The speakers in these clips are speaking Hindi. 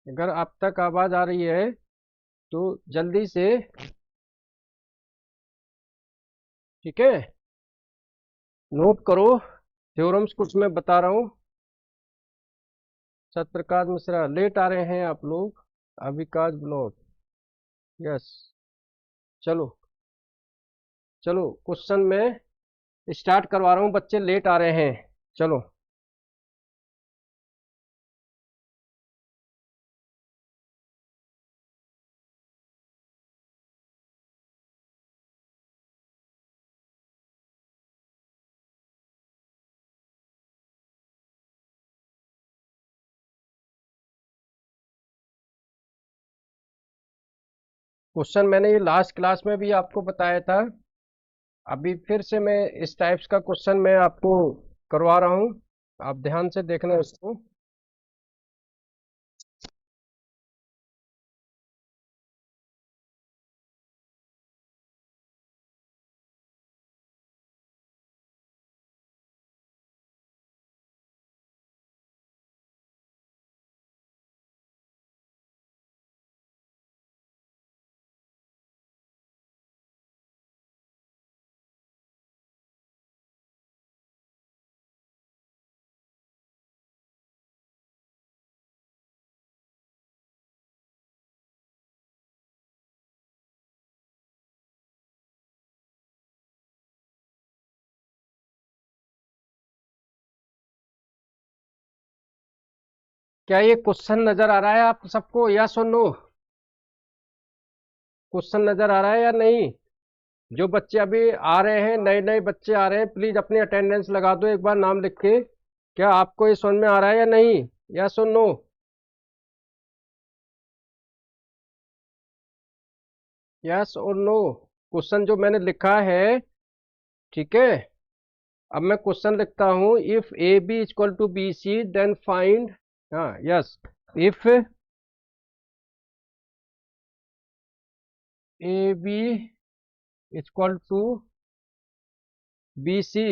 अगर आप तक आवाज आ रही है तो जल्दी से, ठीक है, नोट करो। थ्योरम्स कुछ मैं बता रहा हूँ। सत्यप्रकाश मिश्रा, लेट आ रहे हैं आप लोग। अविकाश ब्लॉक, यस। चलो चलो, क्वेश्चन में स्टार्ट करवा रहा हूँ, बच्चे लेट आ रहे हैं। चलो। क्वेश्चन मैंने ये लास्ट क्लास में भी आपको बताया था। अभी फिर से मैं इस टाइप्स का क्वेश्चन मैं आपको करवा रहा हूँ। आप ध्यान से देखना इसको। क्या ये क्वेश्चन नजर आ रहा है आप सबको, या सुनो? क्वेश्चन नजर आ रहा है या नहीं? जो बच्चे अभी आ रहे हैं, नए नए बच्चे आ रहे हैं, प्लीज अपनी अटेंडेंस लगा दो एक बार नाम लिख के। क्या आपको ये समझ में आ रहा है या नहीं? या सुनो? यस और नो? क्वेश्चन जो मैंने लिखा है, ठीक है। अब मैं क्वेश्चन लिखता हूं, if A B equal to B C then find, हाँ yes, if A B equal to B C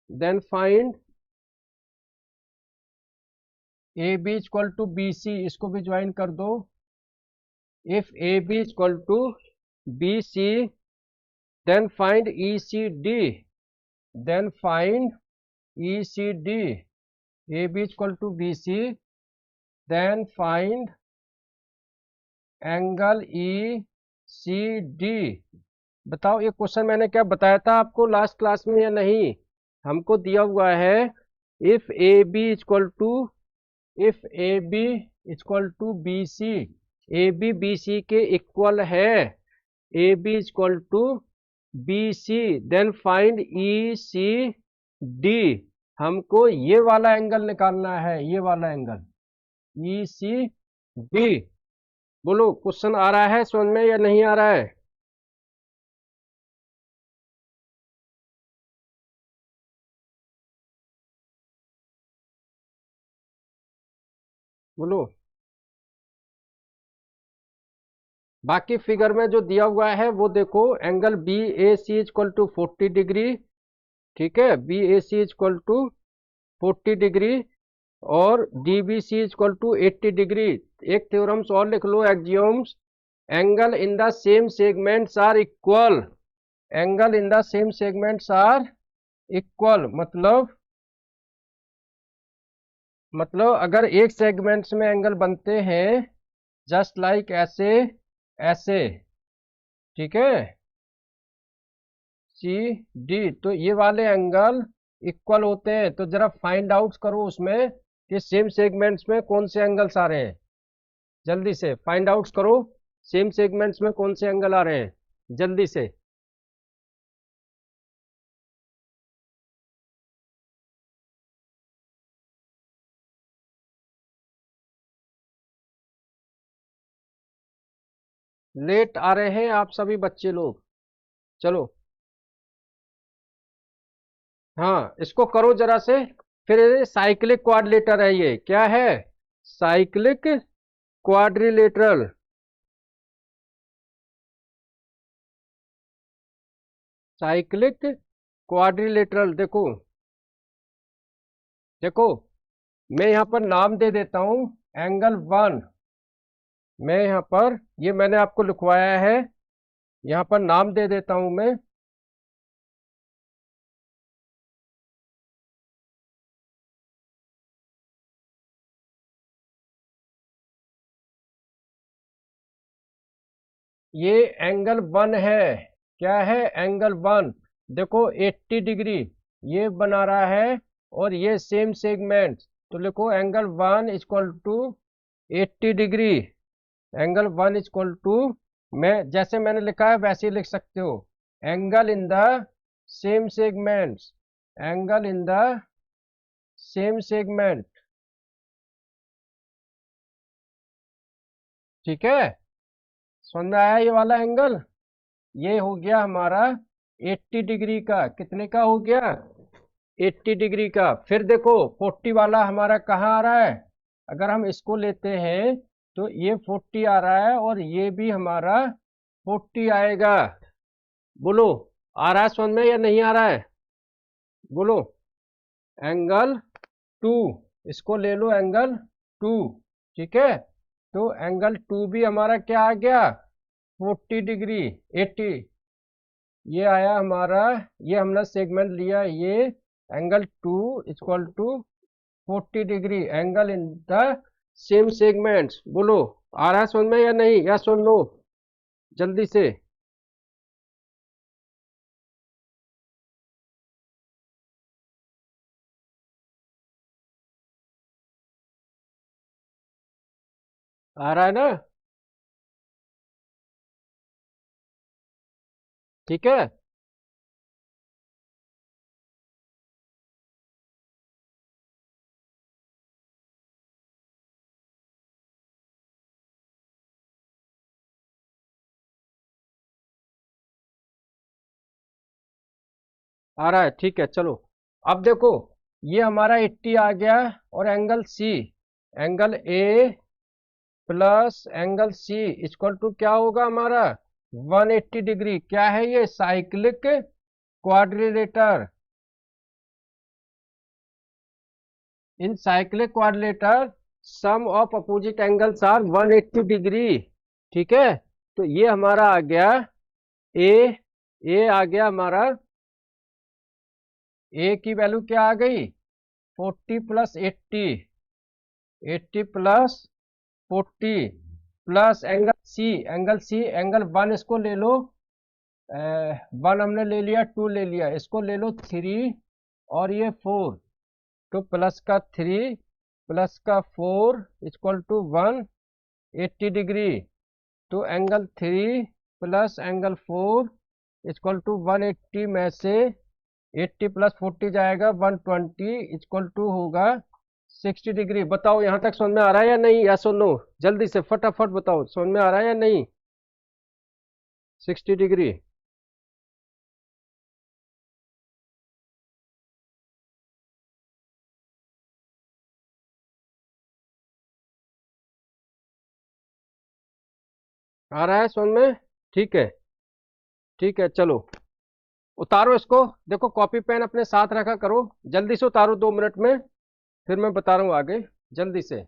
then find A B equal to B C, इसको भी ज्वाइन कर दो। If A B equal to B C then find E C D, then find E C D. A B equal to B C then find angle E C D. बताओ ये क्वेश्चन मैंने क्या बताया था आपको लास्ट क्लास में या नहीं? हमको दिया हुआ है, if A B equal to, if A B equal to B C, A B B C के इक्वल है, A B equal to B C then find E C D. हमको ये वाला एंगल निकालना है, ये वाला एंगल ई सी डी। बोलो, क्वेश्चन आ रहा है समझ में या नहीं आ रहा है? बोलो। बाकी फिगर में जो दिया हुआ है वो देखो, angle B A C equal to 40 degree, ठीक है, B A C equal to 40 degree, और D B C equal to 80 degree. एक थ्योरम्स और लिख लो, axioms. Angle in the same segments are equal, angle in the same segments are equal, मतलब अगर एक सेगमेंट्स में एंगल बनते हैं जस्ट लाइक ऐसे, ऐसे, ठीक है, सी डी, तो ये वाले एंगल इक्वल होते हैं। तो जरा फाइंड आउट करो उसमें कि सेम सेगमेंट्स में कौन से एंगल्स आ रहे हैं। जल्दी से फाइंड आउट करो, सेम सेगमेंट्स में कौन से एंगल आ रहे हैं, जल्दी से। लेट आ रहे हैं आप सभी बच्चे लोग। चलो, हाँ इसको करो जरा से। फिर साइक्लिक क्वाड्रिलेटर है, ये क्या है? Cyclic quadrilateral. साइक्लिक क्वाड्रिलेटरल, देखो देखो, मैं यहां पर नाम दे देता हूं, एंगल 1, मैं यहाँ पर ये मैंने आपको लिखवाया है, यहाँ पर नाम दे देता हूं मैं। ये एंगल 1 है। क्या है? एंगल 1। देखो 80 डिग्री ये बना रहा है, और ये सेम सेगमेंट। तो लिखो angle 1 equal to 80 degree. Angle 1 equal to, मैं जैसे मैंने लिखा है वैसे ही लिख सकते हो, angle in the same segments. Angle in the same segment. ठीक है, समझ में आया ये वाला एंगल? ये हो गया हमारा 80 डिग्री का। कितने का हो गया? 80 डिग्री का। फिर देखो 40 वाला हमारा कहाँ आ रहा है? अगर हम इसको लेते हैं तो ये 40 आ रहा है, और ये भी हमारा 40 आएगा। बोलो, आ रहा है समझ में या नहीं आ रहा है? बोलो। एंगल 2, इसको ले लो एंगल 2। ठीक है, तो एंगल 2 भी हमारा क्या आ गया? 40 डिग्री। 80 ये आया हमारा। ये हमने सेगमेंट लिया, ये angle 2 equal to 40 degree, angle in the same segments. बोलो, आ रहा है समझ में या नहीं? या सुन लो जल्दी से। आ रहा है ना? ठीक है, आ रहा है। ठीक है, चलो। अब देखो, ये हमारा 80 आ गया, और angle C, angle A plus angle C equal to क्या होगा हमारा? 180 डिग्री। क्या है ये? Cyclic quadrilateral. In cyclic quadrilateral sum of opposite angles are 180 degree. ठीक है, तो ये हमारा आ गया ए। ए आ गया हमारा। ए की वैल्यू क्या आ गई? 40 plus 80, 80 plus 40 plus angle C. Angle C, angle 1 इसको ले लो, 1 हमने ले लिया, 2 ले लिया, इसको ले लो 3, और ये 4। तो प्लस का 3 प्लस का 4 इक्वल टू 180 डिग्री। तो angle 3 plus angle 4 equal to 180 में से 80 प्लस 40 जाएगा 120 इक्वल टू होगा 60 डिग्री। बताओ यहाँ तक समझ में आ रहा है या नहीं? या सुनो जल्दी से फटाफट बताओ, समझ में आ रहा है या नहीं? 60 डिग्री। आ रहा है समझ में? ठीक है, ठीक है, चलो उतारो इसको। देखो कॉपी पेन अपने साथ रखा करो, जल्दी से उतारो 2 मिनट में, फिर मैं बता रहा हूँ आगे, जल्दी से।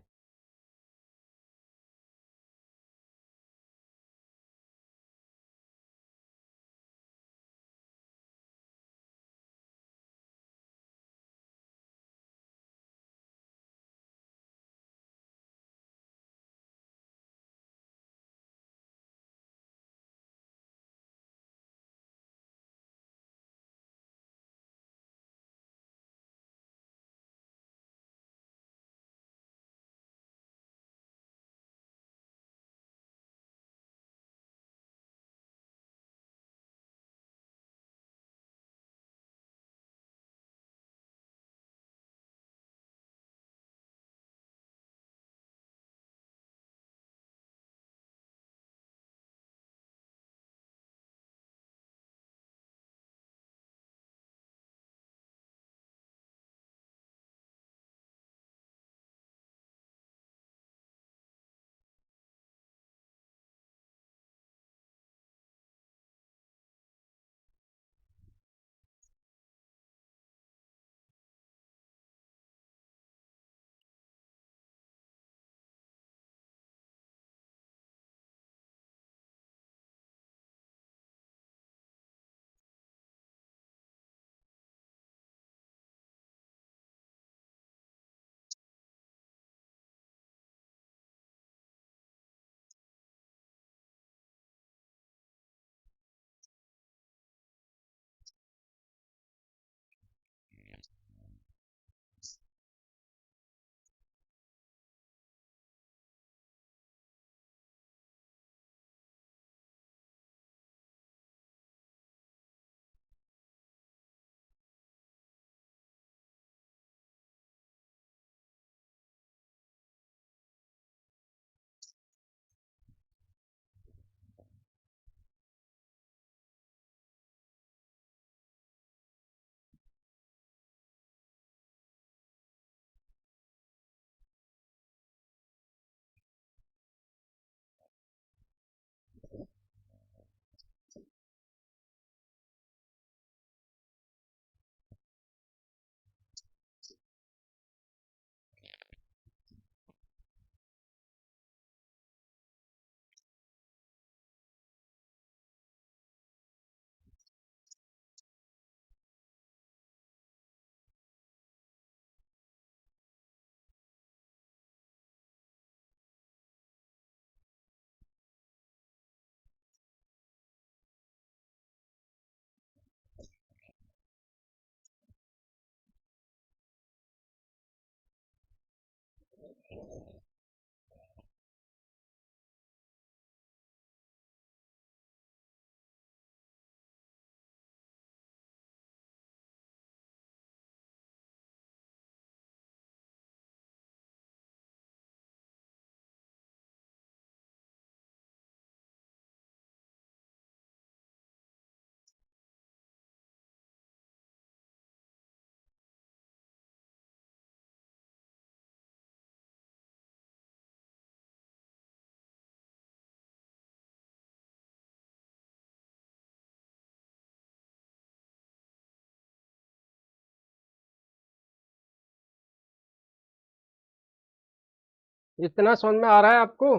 इतना समझ में आ रहा है आपको?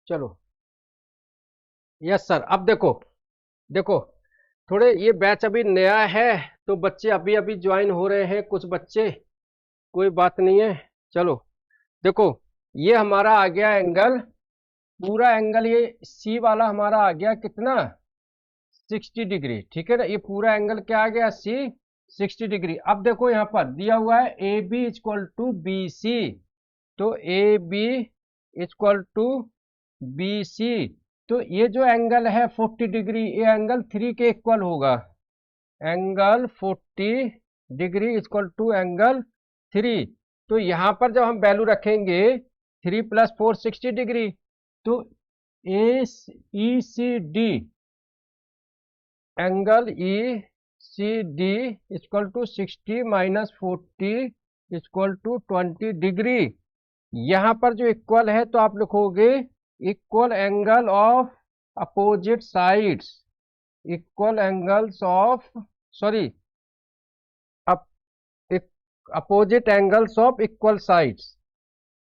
चलो, यस सर। अब देखो, देखो, थोड़े ये बैच अभी नया है, तो बच्चे अभी अभी ज्वाइन हो रहे हैं कुछ बच्चे, कोई बात नहीं है। चलो, देखो, ये हमारा आ गया एंगल, पूरा एंगल ये सी वाला हमारा आ गया कितना, 60 डिग्री। ठीक है ना, ये पूरा एंगल क्या आ गया, सी, 60 डिग्री। अब देखो यहाँ पर दिया हुआ है A B equal to B C, तो A B equal to B C, तो ये जो एंगल है 40 डिग्री, ये एंगल 3 के इक्वल होगा। Angle 40 degree equal to angle 3। तो यहाँ पर जब हम वैल्यू रखेंगे 3 प्लस 4 60 डिग्री, तो A E C D, angle E C D equal to 60 minus 40 equal to 20 degree. यहाँ पर जो इक्वल है तो आप लिखोगे equal angle of opposite sides, equal angles of, sorry, opposite angles of equal sides,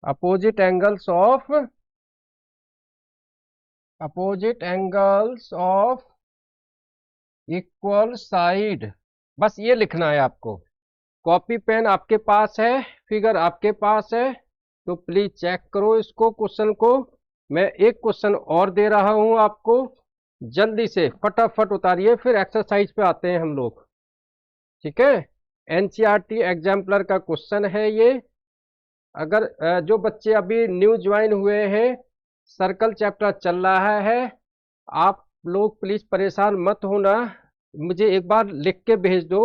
opposite angles of, opposite angles of equal side. बस ये लिखना है आपको। कॉपी पेन आपके पास है, फिगर आपके पास है, तो प्लीज चेक करो इसको, क्वेश्चन को। मैं एक क्वेश्चन और दे रहा हूं आपको, जल्दी से फटाफट उतारिए, फिर एक्सरसाइज पे आते हैं हम लोग। ठीक है, एनसीईआरटी एग्जाम्पलर का क्वेश्चन है ये। अगर जो बच्चे अभी न्यू ज्वाइन हुए हैं, सर्कल चैप्टर चल रहा है, आप लोग प्लीज परेशान मत होना, मुझे एक बार लिख के भेज दो।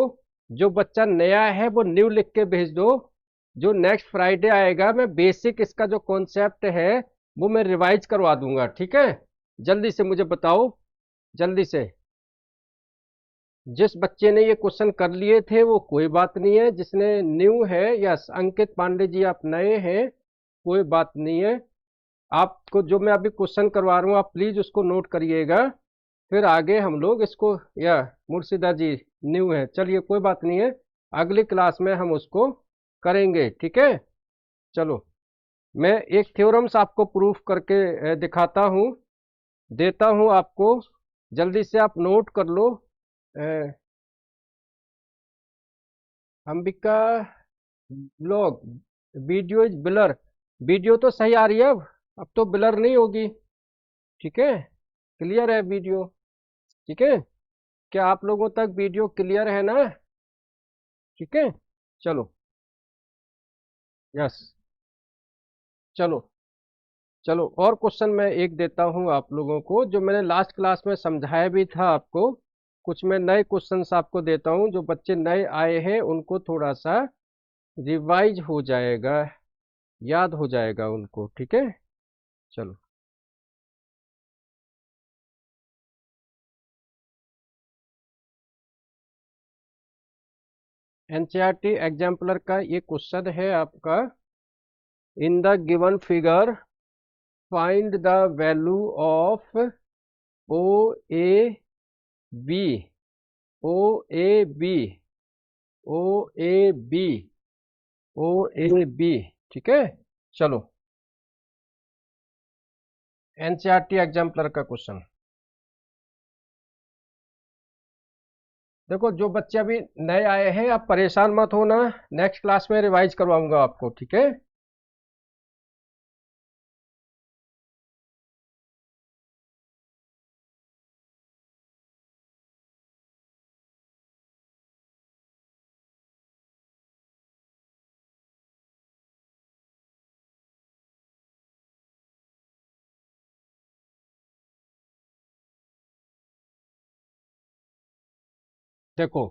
जो बच्चा नया है वो न्यू लिख के भेज दो। जो नेक्स्ट फ्राइडे आएगा, मैं बेसिक इसका जो कॉन्सेप्ट है वो मैं रिवाइज करवा दूंगा। ठीक है, जल्दी से मुझे बताओ, जल्दी से। जिस बच्चे ने ये क्वेश्चन कर लिए थे वो कोई बात नहीं है, जिसने न्यू है, यस अंकित पांडे जी आप नए हैं, कोई बात नहीं है। आपको जो मैं अभी क्वेश्चन करवा रहा हूँ आप प्लीज उसको नोट करिएगा, फिर आगे हम लोग इसको, या मुर्शिदा जी न्यू है, चलिए कोई बात नहीं है, अगली क्लास में हम उसको करेंगे। ठीक है, चलो, मैं एक थ्योरम्स आपको प्रूफ करके दिखाता हूँ, देता हूँ आपको, जल्दी से आप नोट कर लो। Ambika blog, video is blur, video तो सही आ रही है, अब तो ब्लर नहीं होगी। ठीक है, क्लियर है वीडियो? ठीक है, क्या आप लोगों तक वीडियो क्लियर है ना? ठीक है, चलो, यस, चलो, चलो, और क्वेश्चन मैं एक देता हूं आप लोगों को, जो मैंने लास्ट क्लास में समझाया भी था आपको। कुछ मैं नए क्वेश्चंस आपको देता हूं, जो बच्चे नए आए हैं उनको थोड़ा सा रिवाइज हो जाएगा, याद हो जाएगा उनको। ठीक है, चलो, एनसीईआरटी एग्जाम्पलर का ये क्वेश्चन है आपका। In the given figure find the value of O A B, O A B, O A B, O A B. ठीक है, चलो, एनसीईआरटी एग्जाम्पलर का क्वेश्चन देखो। जो बच्चे अभी नए आए हैं आप परेशान मत होना, नेक्स्ट क्लास में रिवाइज करवाऊंगा आपको। ठीक है, देखो,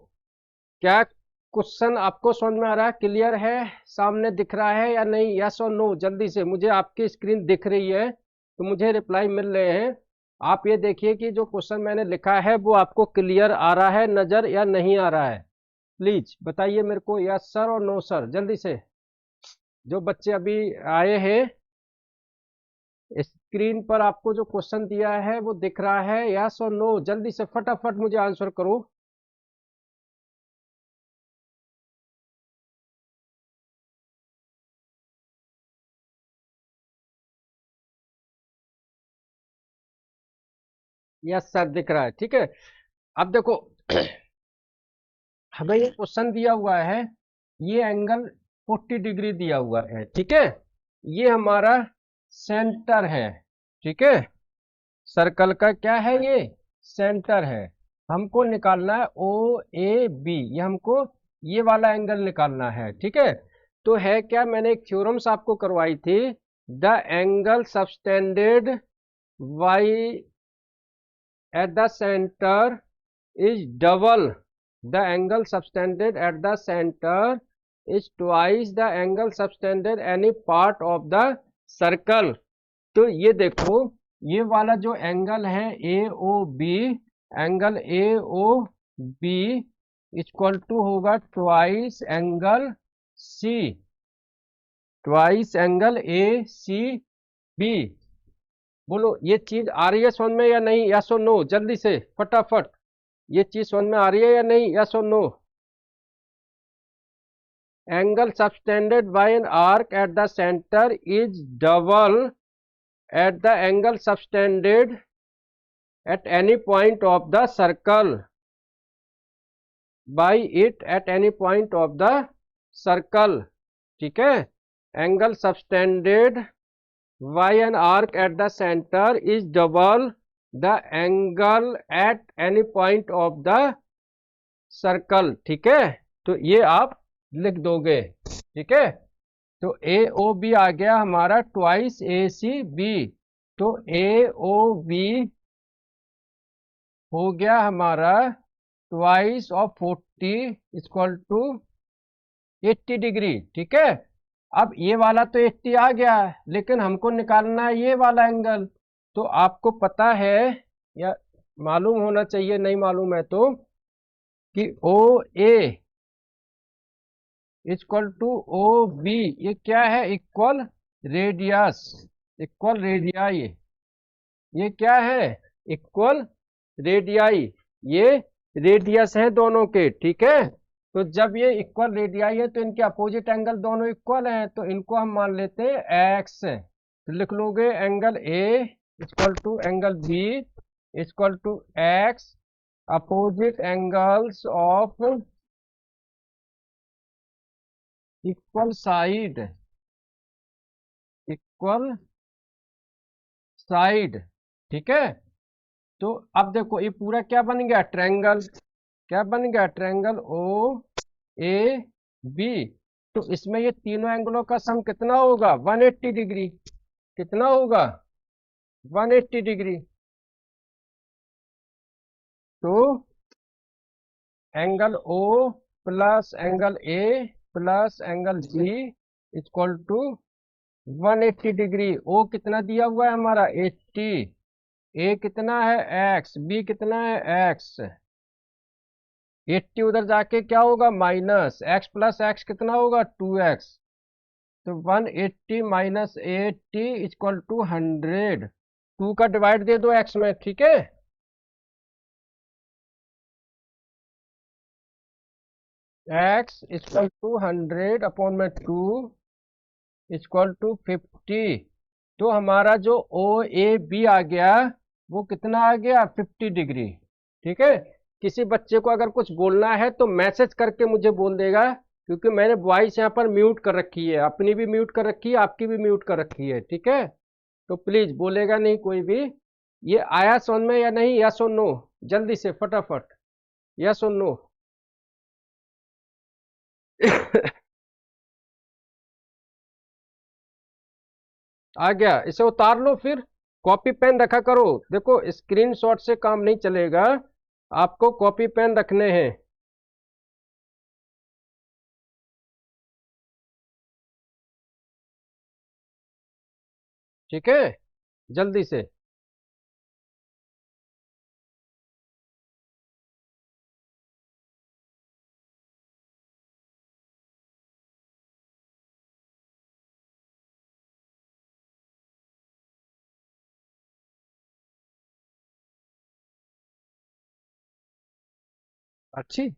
क्या क्वेश्चन आपको समझ में आ रहा है, क्लियर है, सामने दिख रहा है या नहीं, यस और नो? जल्दी से, मुझे आपकी स्क्रीन दिख रही है तो मुझे रिप्लाई मिल रहे हैं। आप ये देखिए कि जो क्वेश्चन मैंने लिखा है वो आपको क्लियर आ रहा है नजर या नहीं आ रहा है, प्लीज बताइए मेरे को, यस सर और नो सर, जल्दी से। जो बच्चे अभी आए हैं, स्क्रीन पर आपको जो क्वेश्चन दिया है वो दिख रहा है, यस और नो? जल्दी से फटाफट मुझे आंसर करो। यस सर, दिख रहा है, ठीक है। अब देखो हमें ये क्वेश्चन दिया हुआ है, ये एंगल 40 डिग्री दिया हुआ है, ठीक है। ये हमारा सेंटर है, ठीक है। सर्कल का क्या है, ये सेंटर है। हमको निकालना है ओ ए बी, ये हमको ये वाला एंगल निकालना है, ठीक है। तो है क्या, मैंने एक थ्योरम्स आपको करवाई थी, the angle subtended by at the centre is double the angle subtended at the center is twice the angle subtended any part of the circle। तो ये देखो, ये वाला जो एंगल है A O B, angle A O B equal to होगा twice angle C, twice angle A C B. बोलो ये चीज आ रही है समझ में या नहीं, यस और नो? जल्दी से फटाफट, ये चीज समझ में आ रही है या नहीं, यस और no? Angle subtended by an arc at the centre is double at the angle subtended at any point of the circle by it at any point of the circle, ठीक है। Angle subtended by an arc at the centre is double the angle at any point of the circle, ठीक है। तो ये आप लिख दोगे, ठीक है। तो ए ओ बी आ गया हमारा ट्वाइस ए सी बी, तो ए ओ बी हो गया हमारा twice of 40 equal to 80 degree, ठीक है। अब ये वाला तो 80 आ गया, लेकिन हमको निकालना है ये वाला एंगल। तो आपको पता है या मालूम होना चाहिए, नहीं मालूम है तो, कि ओ ए इक्वल टू ओ बी, ये क्या है, इक्वल रेडियस, इक्वल रेडियाई। ये क्या है, इक्वल रेडियाई, ये रेडियस है दोनों के, ठीक है। तो जब ये इक्वल रेडियाई है तो इनके अपोजिट एंगल दोनों इक्वल हैं, तो इनको हम मान लेते हैं एक्स। तो लिख लोगे angle A equal to angle B equal to X, opposite angles of equal side, equal side, ठीक है। तो अब देखो ये पूरा क्या बन गया, ट्रायंगल। क्या बन गया, ट्रायंगल ओ ए बी। तो इसमें ये तीनों एंगलों का सम कितना होगा, 180 डिग्री। कितना होगा, 180 डिग्री। तो angle O plus angle A plus angle B equal to 180 degree. O कितना दिया हुआ है हमारा 80, ए कितना है एक्स, बी कितना है एक्स। 80 उधर जाके क्या होगा, माइनस एक्स प्लस एक्स कितना होगा 2x। तो 180 माइनस 80 इक्वल टू 100। 2 का डिवाइड दे दो x में, ठीक है। x इक्वल टू 100 अपॉन में 2 इक्वल टू 50। तो हमारा जो ओ ए बी आ गया वो कितना आ गया, 50 डिग्री, ठीक है। किसी बच्चे को अगर कुछ बोलना है तो मैसेज करके मुझे बोल देगा, क्योंकि मैंने वॉइस यहाँ पर म्यूट कर रखी है, अपनी भी म्यूट कर रखी है, आपकी भी म्यूट कर रखी है, ठीक है। तो प्लीज बोलेगा नहीं कोई भी। ये आया समझ में या नहीं, यस और नो? जल्दी से फटाफट, यस और नो? आ गया, इसे उतार लो फिर, कॉपी पेन रखा करो। देखो स्क्रीनशॉट से काम नहीं चलेगा, आपको कॉपी पेन रखने हैं, ठीक है। जल्दी से। अच्छी।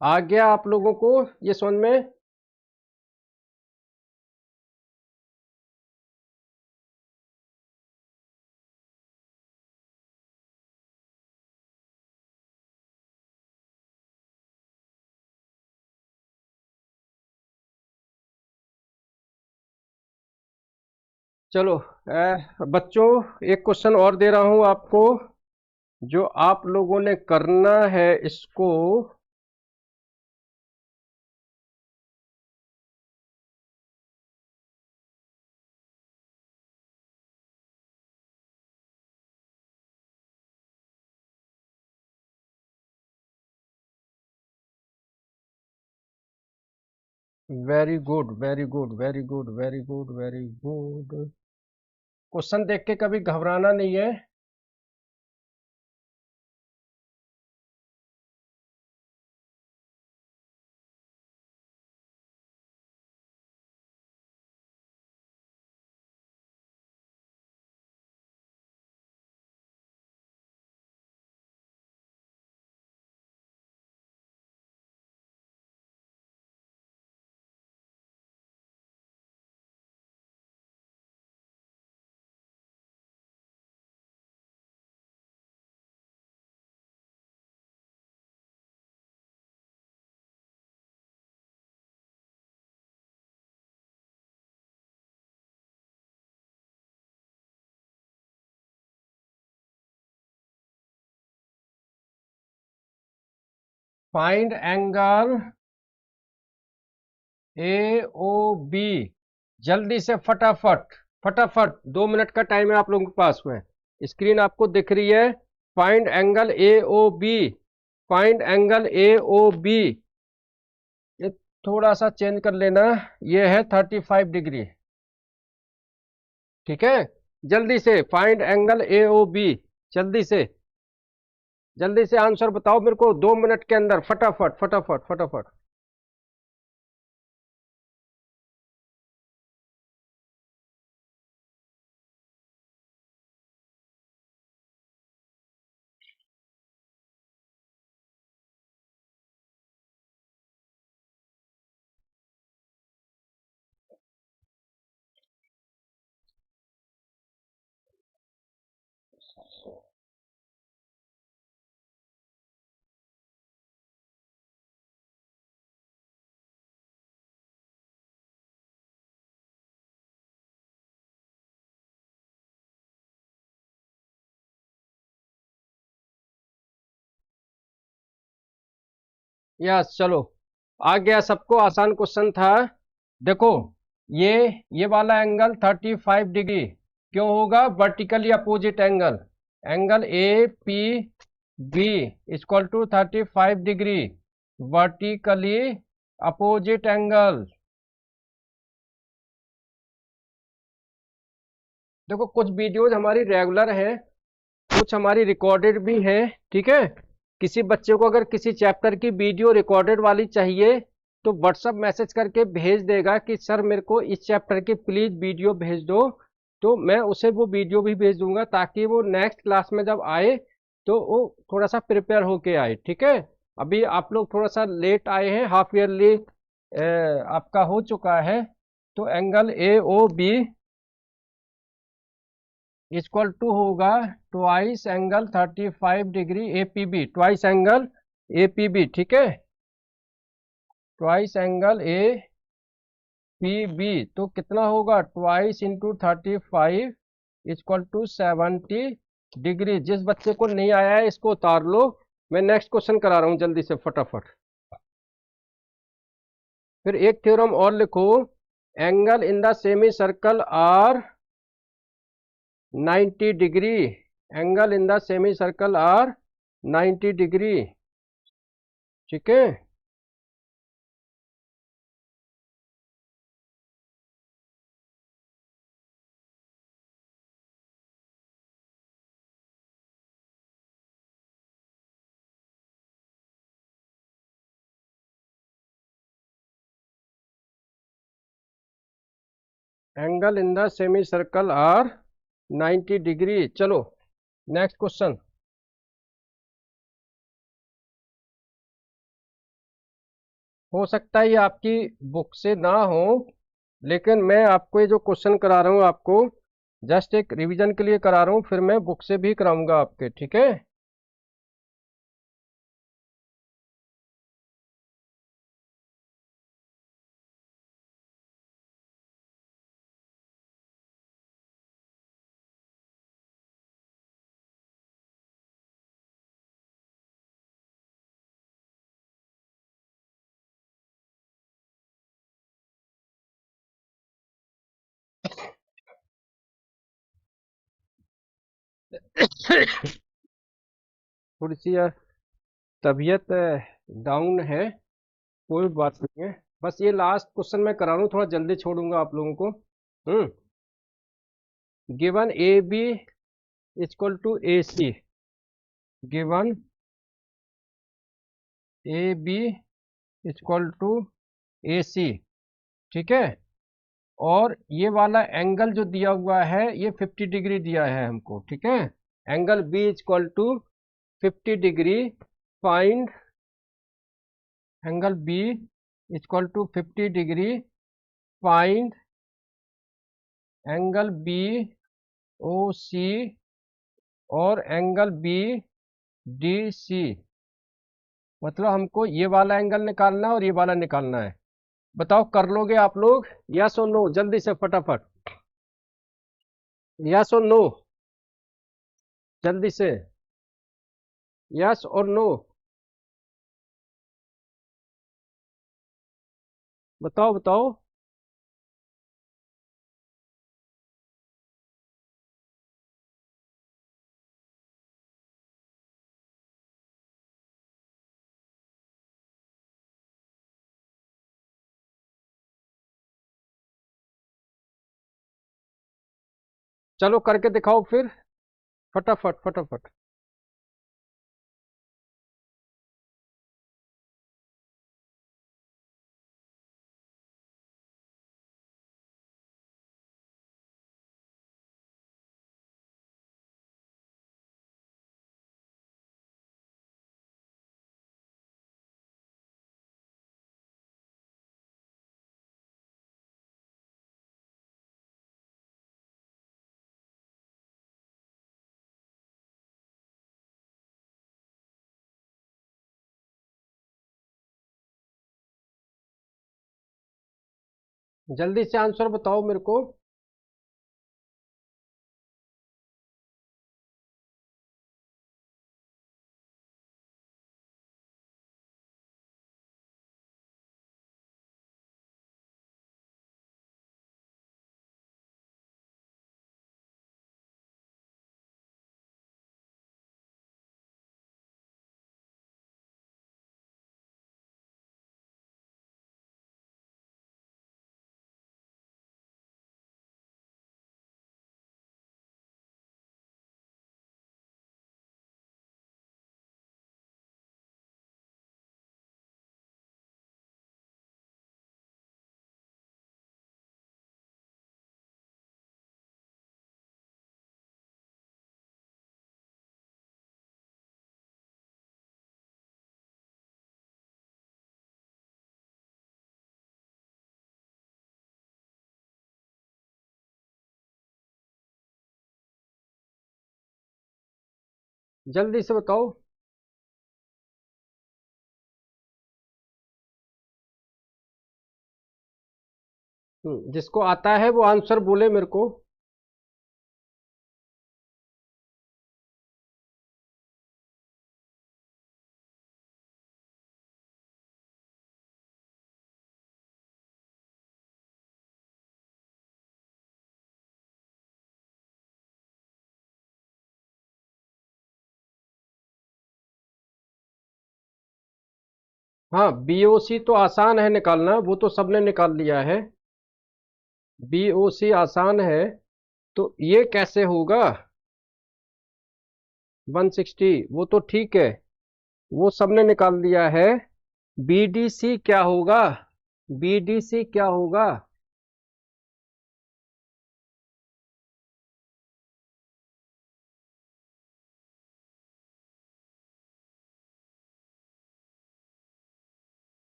आ गया आप लोगों को ये समझ में? चलो बच्चों, एक क्वेश्चन और दे रहा हूं आपको, जो आप लोगों ने करना है इसको। Very good, very good, very good, very good, very good. Question देख के कभी घबराना नहीं है। Find angle A O B. जल्दी से फटाफट, फटाफट, 2 मिनट का टाइम है आप लोगों के पास में। स्क्रीन आपको दिख रही है। Find angle A O B, find angle A O B. ये थोड़ा सा चेंज कर लेना, ये है 35 डिग्री। ठीक है, जल्दी से find angle A O B. जल्दी से, जल्दी से आंसर बताओ मेरे को 2 मिनट के अंदर, फटाफट फटाफट फटाफट। यस, चलो, आ गया सबको। आसान क्वेश्चन था। देखो, ये ये वाला एंगल 35 डिग्री क्यों होगा? Vertically opposite angle. Angle A P B equal to 35 degree, vertically opposite angle. देखो, कुछ वीडियोज हमारी रेगुलर है, कुछ हमारी रिकॉर्डेड भी है। ठीक है, किसी बच्चे को अगर किसी चैप्टर की वीडियो रिकॉर्डेड वाली चाहिए तो व्हाट्सअप मैसेज करके भेज देगा कि सर मेरे को इस चैप्टर की प्लीज वीडियो भेज दो, तो मैं उसे वो वीडियो भी भेज दूंगा, ताकि वो नेक्स्ट क्लास में जब आए तो वो थोड़ा सा प्रिपेयर होके आए। ठीक है, अभी आप लोग थोड़ा सा लेट आए हैं, हाफ ईयरली आपका हो चुका है। तो angle A O B equal to होगा twice angle 35 degree APB, twice angle APB, ठीक है, ट्वाइस एंगल APB। तो कितना होगा, twice into 35 equal to 70 degree. जिस बच्चे को नहीं आया है इसको उतार लो, मैं नेक्स्ट क्वेश्चन करा रहा हूं जल्दी से फटाफट। फिर एक थ्योरम और लिखो, angle in the semicircle are 90 degree, angle in the semicircle are 90 degree, ठीक है। Angle in the semicircle are 90 degree. चलो नेक्स्ट क्वेश्चन। हो सकता है ये आपकी बुक से ना हो, लेकिन मैं आपको ये जो क्वेश्चन करा रहा हूँ आपको जस्ट एक रिवीजन के लिए करा रहा हूँ, फिर मैं बुक से भी कराऊंगा आपके, ठीक है। थोड़ी सी यार तबीयत डाउन है, कोई बात नहीं है। बस ये लास्ट क्वेश्चन मैं करा रहा हूँ, थोड़ा जल्दी छोड़ूंगा आप लोगों को। Given A B equal to A C, given A B equal to A C, ठीक है। और ये वाला एंगल जो दिया हुआ है ये 50 डिग्री दिया है हमको, ठीक है। Angle B equal to 50 degree, find angle B equal to 50 degree, find angle B O C और एंगल बी डी सी। मतलब हमको ये वाला एंगल निकालना है और ये वाला निकालना है। बताओ कर लोगे आप लोग, यस और नो, जल्दी से फटाफट, यस और नो, जल्दी से, यस और नो, बताओ बताओ। चलो करके दिखाओ फिर, फटाफट फटाफट। जल्दी से आंसर बताओ मेरे को। जल्दी से बताओ। जिसको आता है वो आंसर बोले मेरे को। हाँ, बीओसी तो आसान है निकालना, वो तो सबने निकाल लिया है। बीओसी आसान है, तो ये कैसे होगा 160? वो तो ठीक है, वो सबने निकाल लिया है। बीडीसी क्या होगा? बीडीसी क्या होगा?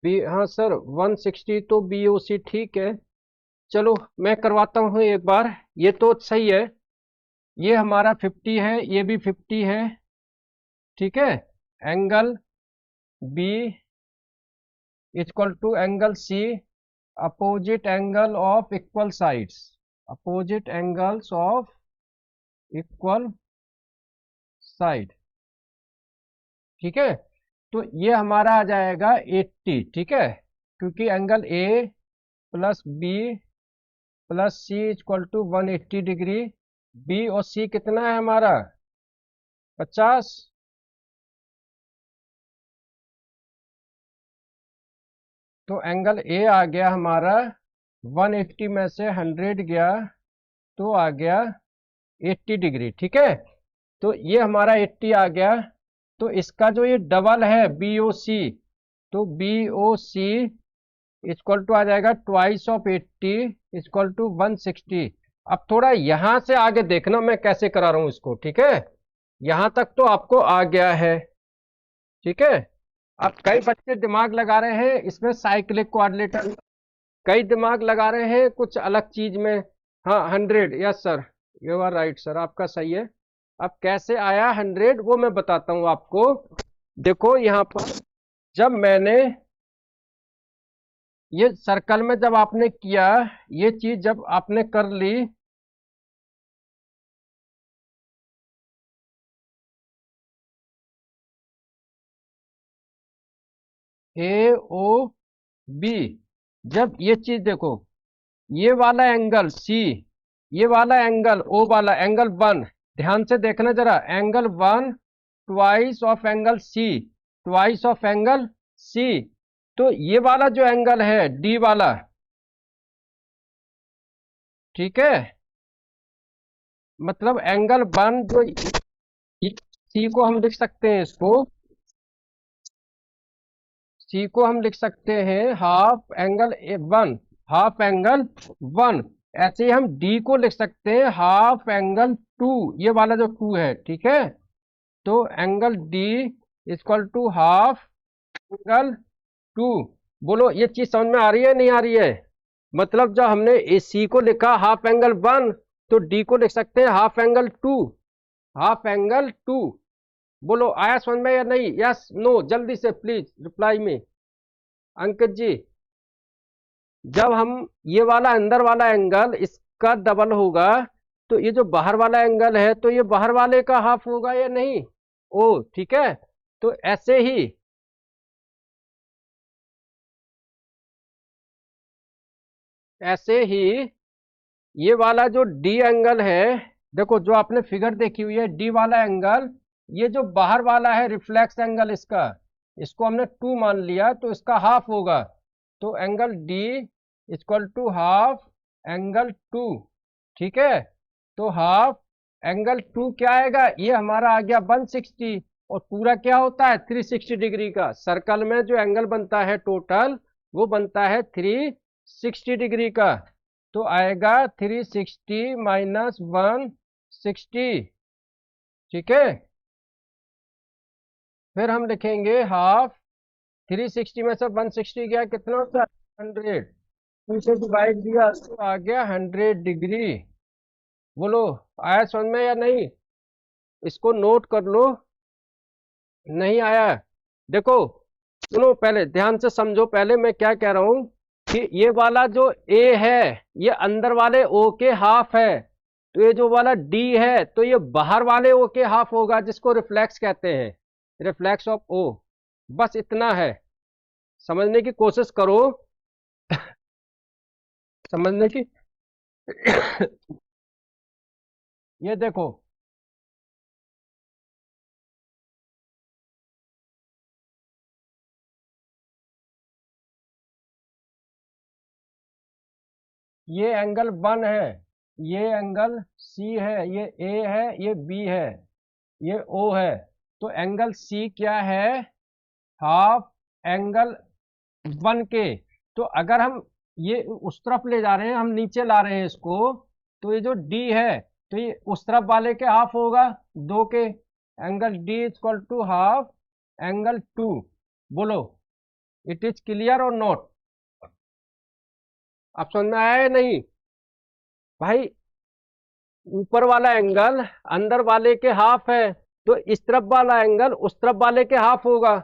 बी, हाँ सर 160 तो बीओसी ठीक है। चलो मैं करवाता हूँ एक बार, ये तो सही है। ये हमारा 50 है, ये भी 50 है, ठीक है। Angle B equal to angle C, opposite angle of equal sides, opposite angles of equal side, ठीक है। तो ये हमारा आ जाएगा 80, ठीक है, क्योंकि angle A plus B plus C equal to 180 degree. B और सी कितना है हमारा 50। तो एंगल ए आ गया हमारा 180 में से 100 गया तो आ गया 80 डिग्री, ठीक है। तो ये हमारा 80 आ गया। तो इसका जो ये डबल है बी ओ सी, तो B O C equal to आ जाएगा ट्वाइस ऑफ 80 इक्वल टू 160। अब थोड़ा यहां से आगे देखना मैं कैसे करा रहा हूं इसको, ठीक है। यहां तक तो आपको आ गया है, ठीक है। अब कई बच्चे दिमाग लगा रहे हैं इसमें साइक्लिक क्वाड्रिलेटरल, कई दिमाग लगा रहे हैं कुछ अलग चीज में। हाँ 100, yes sir, you are right sir, आपका सही है। अब कैसे आया 100 वो मैं बताता हूं आपको। देखो यहां पर जब मैंने ये सर्कल में जब आपने किया, ये चीज जब आपने कर ली, ए ओ बी, जब ये चीज देखो, ये वाला एंगल सी, ये वाला एंगल ओ वाला एंगल 1, ध्यान से देखना जरा, angle 1 twice of angle C, twice of angle C. तो ये वाला जो एंगल है डी वाला, ठीक है, मतलब एंगल 1 जो सी को हम लिख सकते हैं, इसको सी को हम लिख सकते हैं हाफ एंगल 1, हाफ एंगल 1। ऐसे ही हम डी को लिख सकते हैं हाफ एंगल 2, ये वाला जो 2 है, ठीक है। तो angle D equal to half angle 2। बोलो ये चीज समझ में आ रही है नहीं आ रही है? मतलब जब हमने ए सी को लिखा हाफ एंगल 1, तो डी को लिख सकते हैं हाफ एंगल 2, हाफ एंगल 2। बोलो आया समझ में या नहीं? यस नो, जल्दी से प्लीज रिप्लाई में। अंकित जी, जब हम ये वाला अंदर वाला एंगल इसका डबल होगा, तो ये जो बाहर वाला एंगल है तो ये बाहर वाले का हाफ होगा या नहीं? ओ ठीक है। तो ऐसे ही ये वाला जो डी एंगल है, देखो जो आपने फिगर देखी हुई है डी वाला एंगल, ये जो बाहर वाला है रिफ्लेक्स एंगल इसका, इसको हमने 2 मान लिया तो इसका हाफ होगा। तो angle D equal to half angle 2, ठीक है। तो हाफ एंगल 2 क्या आएगा, ये हमारा आ गया 160, और पूरा क्या होता है 360 डिग्री का। सर्कल में जो एंगल बनता है टोटल, वो बनता है 360 डिग्री का। तो आएगा 360 माइनस 160, ठीक है। फिर हम लिखेंगे हाफ, 360 में से 160 गया कितना होता है 100, 2 से डिवाइड दिया तो आ गया 100 डिग्री। बोलो आया समझ में या नहीं? इसको नोट कर लो। नहीं आया? देखो सुनो, पहले ध्यान से समझो, पहले मैं क्या कह रहा हूं कि ये वाला जो ए है ये अंदर वाले ओ के हाफ है, तो ये जो वाला डी है तो ये बाहर वाले ओ के हाफ होगा, जिसको रिफ्लेक्स कहते हैं, रिफ्लेक्स ऑफ ओ। बस इतना है, समझने की कोशिश करो। समझने की ये देखो, ये एंगल 1 है, ये एंगल सी है, ये ए है, ये बी है, ये ओ है। तो एंगल सी क्या है? हाफ एंगल 1 के। तो अगर हम ये उस तरफ ले जा रहे हैं, हम नीचे ला रहे हैं इसको, तो ये जो डी है तो ये उस तरफ वाले के हाफ होगा, 2 के। Angle D is equal to half angle 2। बोलो इट इज क्लियर और नॉट? आप समझ में आया या नहीं भाई? ऊपर वाला एंगल अंदर वाले के हाफ है, तो इस तरफ वाला एंगल उस तरफ वाले के हाफ होगा,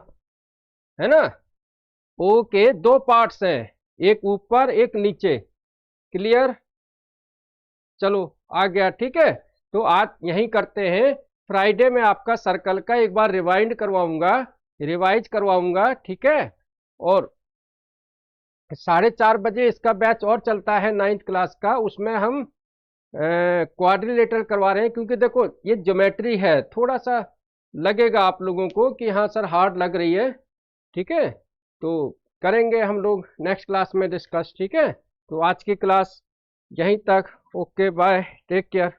है ना? ओ के दो पार्ट्स हैं, एक ऊपर एक नीचे। क्लियर? चलो आ गया, ठीक है। तो आज यही करते हैं, फ्राइडे में आपका सर्कल का एक बार रिवाइंड करवाऊंगा, रिवाइज करवाऊंगा, ठीक है। और 4:30 बजे इसका बैच और चलता है 9th क्लास का, उसमें हम क्वाड्रिलेटरल करवा रहे हैं, क्योंकि देखो ये ज्योमेट्री है, थोड़ा सा लगेगा आप लोगों को कि हाँ सर हार्ड लग रही है, ठीक है। तो करेंगे हम लोग नेक्स्ट क्लास में डिस्कस, ठीक है। तो आज की क्लास यहीं तक। Okay bye, take care.